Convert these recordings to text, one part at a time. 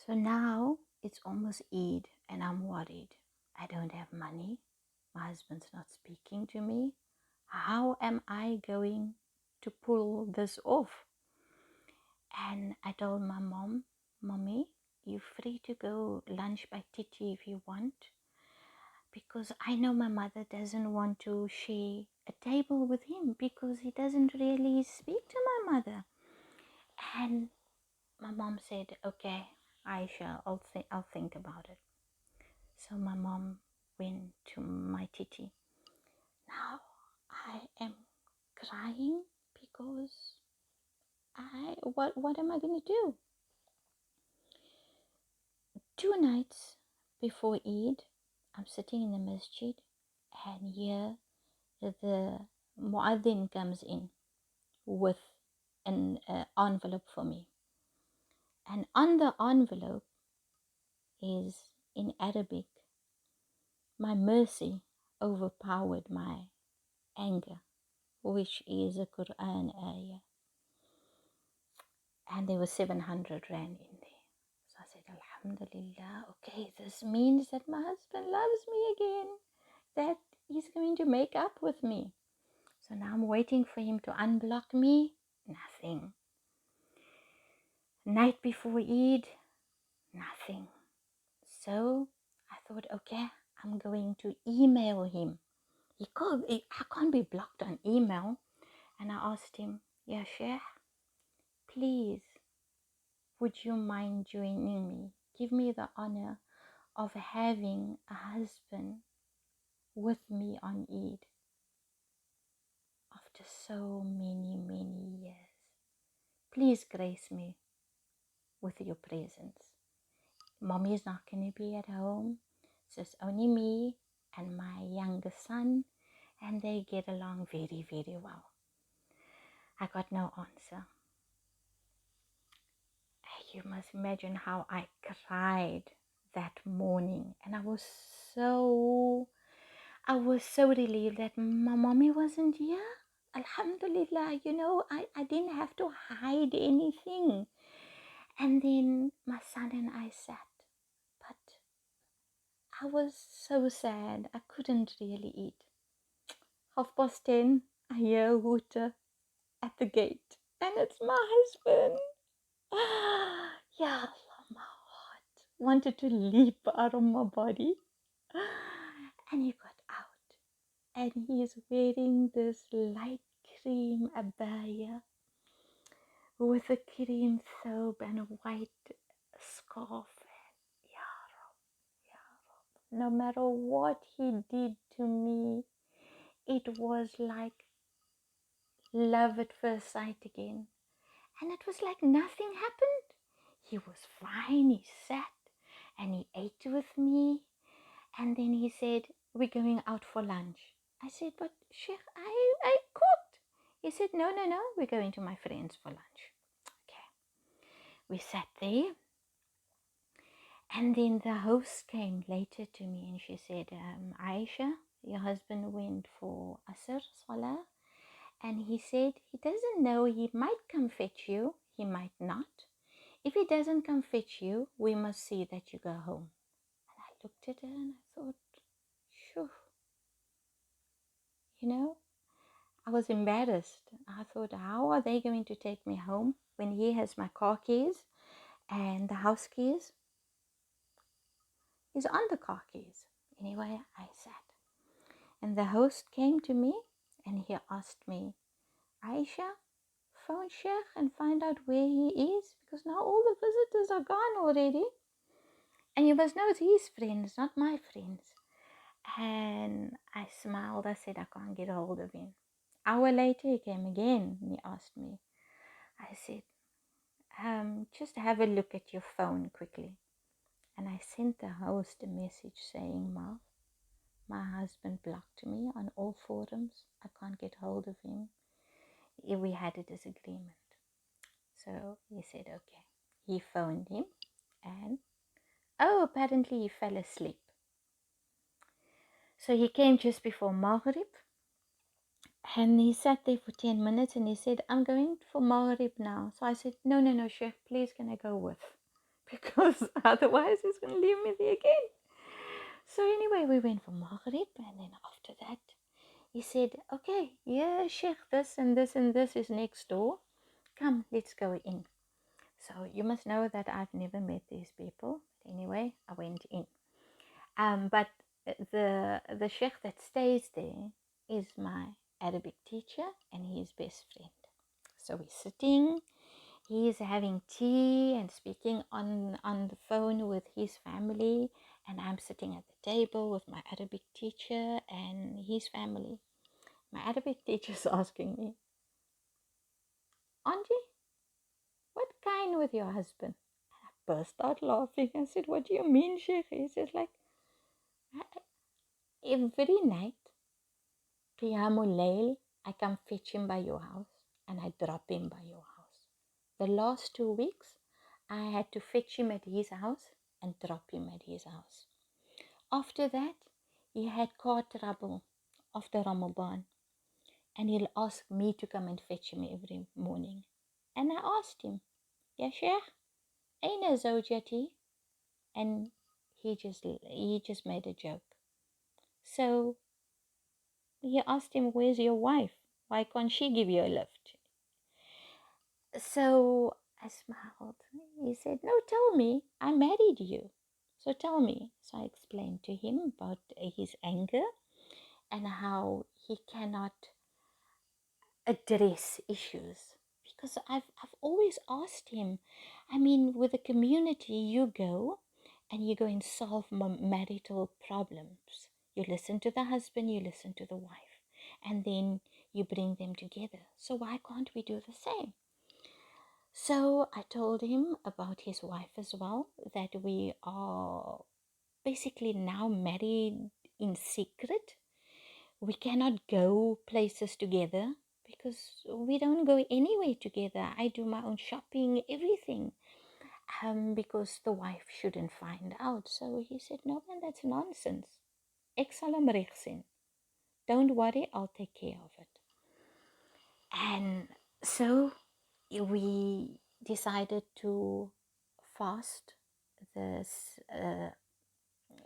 So now it's almost Eid and I'm worried. I don't have money. My husband's not speaking to me. How am I going to pull this off? And I told my mom, Mommy, you're free to go lunch by Titi if you want, because I know my mother doesn't want to share a table with him because he doesn't really speak to my mother. And my mom said, okay, Aisha, I'll think about it. So my mom went to my Titi. Now I am crying because what am I going to do? 2 nights before Eid, I'm sitting in the masjid, and here the muaddin comes in with an envelope for me. And on the envelope is in Arabic, my mercy overpowered my anger, which is a Quran ayah. And there was 700 rand in there. So I said, Alhamdulillah, okay, this means that my husband loves me again, that he's going to make up with me. So now I'm waiting for him to unblock me. Nothing. Night before Eid, nothing. So I thought, okay, I'm going to email him. I can't be blocked on email. And I asked him, Ya Sheikh, please, would you mind joining me? Give me the honor of having a husband with me on Eid after so many years. Please grace me with your presence. Mommy is not going to be at home, so it's only me and my younger son, and they get along very well. I got no answer. You must imagine how I cried that morning, and I was so relieved that my mommy wasn't here. Alhamdulillah, I didn't have to hide anything. And then my son and I sat, but I was so sad. I couldn't really eat. 10:30, I hear a hooter at the gate, and it's my husband. Yeah, Allah, my heart wanted to leap out of my body. And he got out, and he is wearing this light cream abaya with a cream thobe and a white scarf. Ya Rab, Ya Rab. No matter what he did to me, it was like love at first sight again. And it was like nothing happened. He was fine, he sat and he ate with me. And then he said, we're going out for lunch. I said, but Sheikh, I cooked. He said, no, we're going to my friends for lunch. Okay. We sat there. And then the host came later to me and she said, Aisha, your husband went for Asr Salah. And he said he doesn't know, he might come fetch you, he might not. If he doesn't come fetch you, we must see that you go home. And I looked at her and I thought, sure. I was embarrassed. I thought, how are they going to take me home when he has my car keys and the house keys? He's on the car keys. Anyway, I sat. And the host came to me and he asked me, Aisha, phone Sheikh and find out where he is, because now all the visitors are gone already. And you must know it's his friends, not my friends. And I smiled. I said, I can't get a hold of him. Hour later, he came again and he asked me. I said, just have a look at your phone quickly. And I sent the host a message saying, my husband blocked me on all forums. I can't get hold of him. We had a disagreement. So he said, okay. He phoned him and, apparently he fell asleep. So he came just before Maghrib and he sat there for 10 minutes and he said, I'm going for Maghrib now. So I said, no, Sheikh, please can I go with? because otherwise he's going to leave me there again. So anyway, we went for Maghrib, and then after that, he said, okay, yeah, Sheikh, this and this and this is next door. Come, let's go in. So you must know that I've never met these people. Anyway, I went in. But the sheikh that stays there is my Arabic teacher and his best friend. So we're sitting. He's having tea and speaking on the phone with his family, and I'm sitting at the table with my Arabic teacher and his family. My Arabic teacher's asking me, Angie, what kind with your husband? I burst out laughing. I said, what do you mean, Sheikh? He says, like, every night, Qiyamul Layl, I come fetch him by your house and I drop him by your house. The last 2 weeks, I had to fetch him at his house and drop him at his house. After that, he had car trouble after Ramadan, and he'll ask me to come and fetch him every morning. And I asked him, Ya Sheikh, aina zawjati? And he just made a joke. So he asked him, where's your wife? Why can't she give you a lift? So I smiled. He said, no, tell me, I married you. So tell me. So I explained to him about his anger and how he cannot address issues. Because I've always asked him, I mean, with the community, you go and solve marital problems. You listen to the husband, you listen to the wife, and then you bring them together. So why can't we do the same? So I told him about his wife as well, that we are basically now married in secret. We cannot go places together because we don't go anywhere together. I do my own shopping, everything, because the wife shouldn't find out. So he said, no, man, that's nonsense. Ek sal hom regsin. Don't worry, I'll take care of it. And so we decided to fast this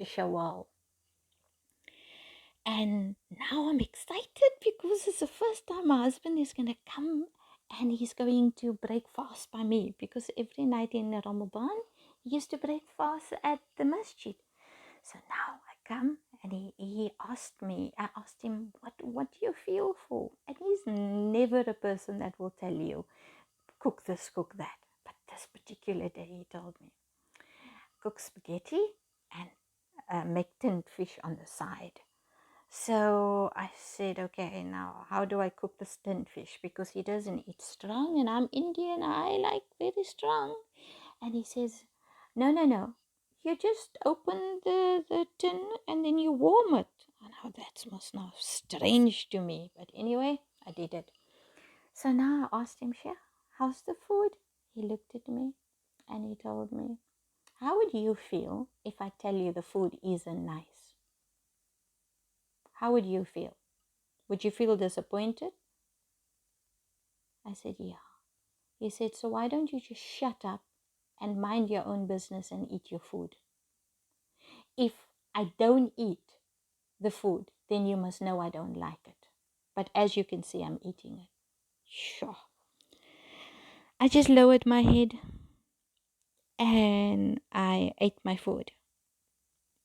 Shawwal. And now I'm excited because it's the first time my husband is going to come and he's going to break fast by me, because every night in Ramadan he used to break fast at the masjid. So now I come and he asked me, I asked him, what do you feel for? And he's never a person that will tell you, cook this, cook that. But this particular day he told me, cook spaghetti and make tinned fish on the side. So I said, okay, now how do I cook the tinned fish? Because he doesn't eat strong and I'm Indian, I like very strong. And he says, no, you just open the tin and then you warm it. And now that must now strange to me. But anyway, I did it. So now I asked him, Sheikh, how's the food? He looked at me and he told me, how would you feel if I tell you the food isn't nice? How would you feel? Would you feel disappointed? I said, yeah. He said, so why don't you just shut up and mind your own business and eat your food? If I don't eat the food, then you must know I don't like it. But as you can see, I'm eating it. Sure. I just lowered my head and I ate my food,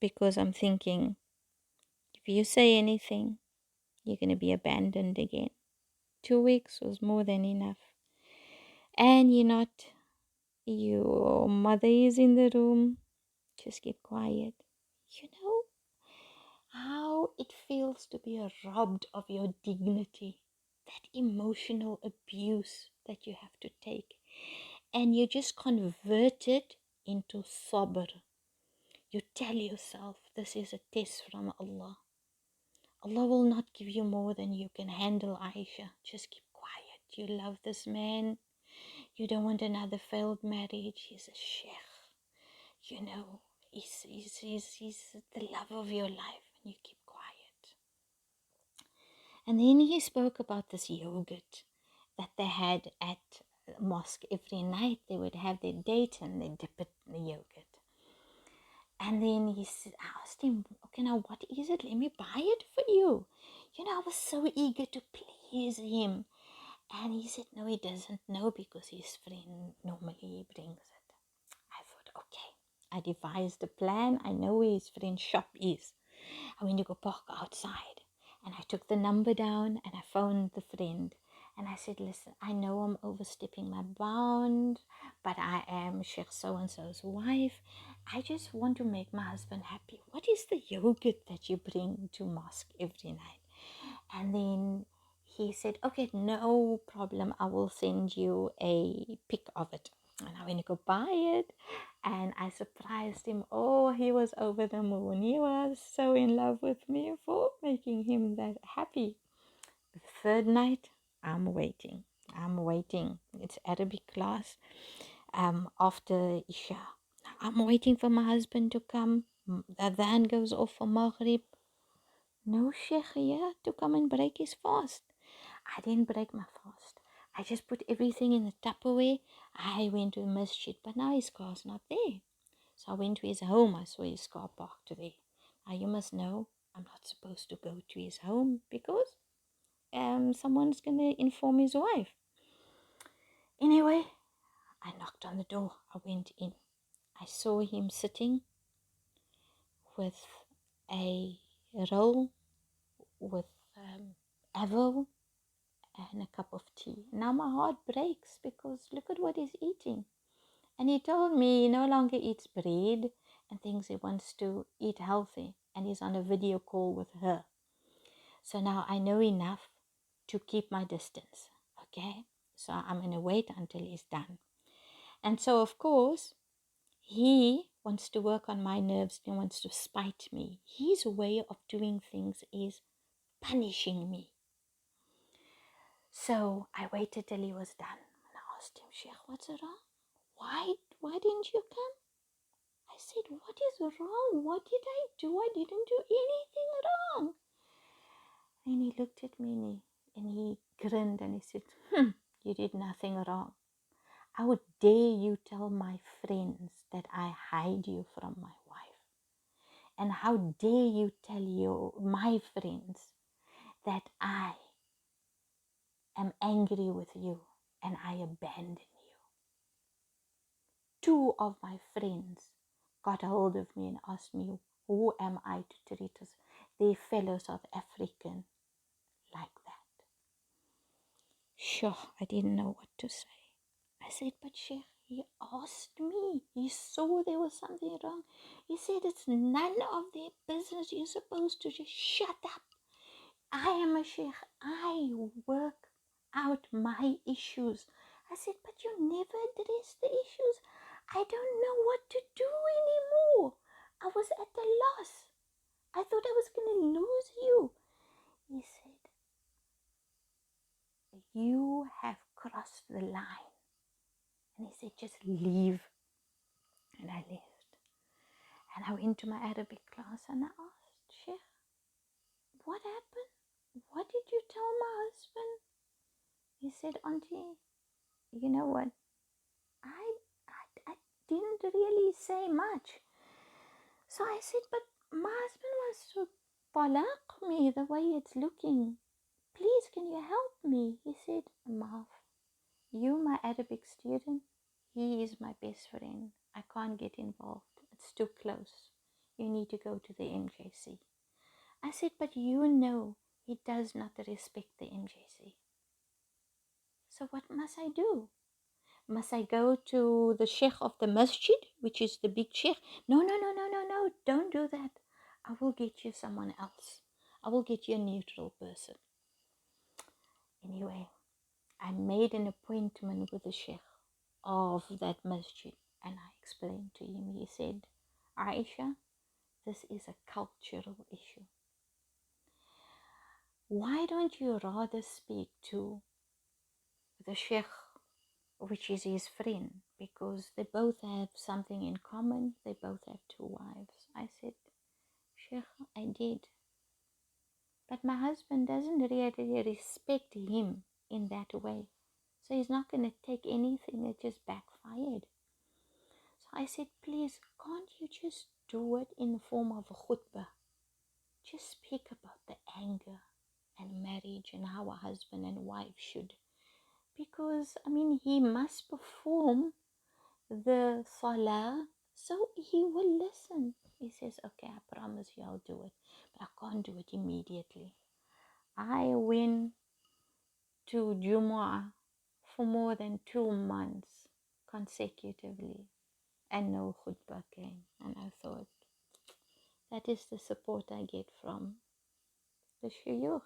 because I'm thinking, if you say anything, you're going to be abandoned again. 2 weeks was more than enough. And your mother is in the room. Just keep quiet. You know how it feels to be robbed of your dignity, that emotional abuse that you have to take, and you just convert it into sabr. You tell yourself, this is a test from Allah. Allah will not give you more than you can handle, Aisha. Just keep quiet. You love this man. You don't want another failed marriage. He's a sheikh. He's the love of your life, and you keep quiet. And then he spoke about this yogurt that they had at mosque every night. They would have their date and they dip it the yogurt. And then I asked him, okay, now what is it? Let me buy it for you. I was so eager to please him. And he said, no, he doesn't know because his friend normally brings it. I thought, okay. I devised a plan. I know where his friend's shop is. I went to go park outside. And I took the number down and I phoned the friend. And I said, listen, I know I'm overstepping my bound, but I am Sheikh so-and-so's wife. I just want to make my husband happy. What is the yogurt that you bring to mosque every night? And then he said, okay, no problem. I will send you a pic of it. And I went to go buy it. And I surprised him. Oh, he was over the moon. He was so in love with me for making him that happy. The third night, I'm waiting. It's Arabic class after Isha. I'm waiting for my husband to come. The van goes off for Maghrib. No sheikh here to come and break his fast. I didn't break my fast. I just put everything in the Tupperware. I went to the masjid, but now his car's not there. So I went to his home. I saw his car parked there. Now you must know I'm not supposed to go to his home because someone's going to inform his wife. Anyway, I knocked on the door. I went in. I saw him sitting with a roll with avo and a cup of tea. Now my heart breaks because look at what he's eating. And he told me he no longer eats bread and thinks he wants to eat healthy. And he's on a video call with her. So now I know enough to keep my distance. Okay? So I'm going to wait until he's done. And so, of course, he wants to work on my nerves. He wants to spite me. His way of doing things is punishing me. So I waited till he was done. And I asked him, Sheikh, what's wrong? Why didn't you come? I said, what is wrong? What did I do? I didn't do anything wrong. And he looked at me and he grinned and he said, you did nothing wrong. How dare you tell my friends that I hide you from my wife? And how dare you tell my friends that I am angry with you and I abandon you? Two of my friends got hold of me and asked me, who am I to treat us, their fellow South African, like that? Sure, I didn't know what to say. I said, but Sheikh, he asked me. He saw there was something wrong. He said, it's none of their business. You're supposed to just shut up. I am a Sheikh. I work out my issues. I said, but you never address the issues. I don't know what to do anymore. I was at a loss. I thought I was going to lose you. He said, you have crossed the line. And he said, just leave. And I left. And I went to my Arabic class and I asked, Sheikh, what happened? What did you tell my husband? He said, Auntie, you know what? I didn't really say much. So I said, but my husband wants to talaq me the way it's looking. Please, can you help me? He said, Maaf, you my Arabic student, he is my best friend. I can't get involved. It's too close. You need to go to the MJC. I said, but you know he does not respect the MJC. So what must I do? Must I go to the sheikh of the masjid, which is the big sheikh? No. Don't do that. I will get you someone else. I will get you a neutral person. Anyway, I made an appointment with the sheikh of that masjid and I explained to him. He said, Aisha, this is a cultural issue. Why don't you rather speak to the sheikh, which is his friend, because they both have something in common. They both have two wives. I said, Sheikh, I did. But my husband doesn't really respect him in that way. So he's not going to take anything that just backfired. So I said, please, can't you just do it in the form of a khutbah? Just speak about the anger and marriage and how a husband and wife should. Because, I mean, he must perform the salah, so he will listen. He says, okay, I promise you I'll do it, but I can't do it immediately. I went to Jumu'ah for more than 2 months consecutively, and no khutbah came. And I thought, that is the support I get from the shuyukh.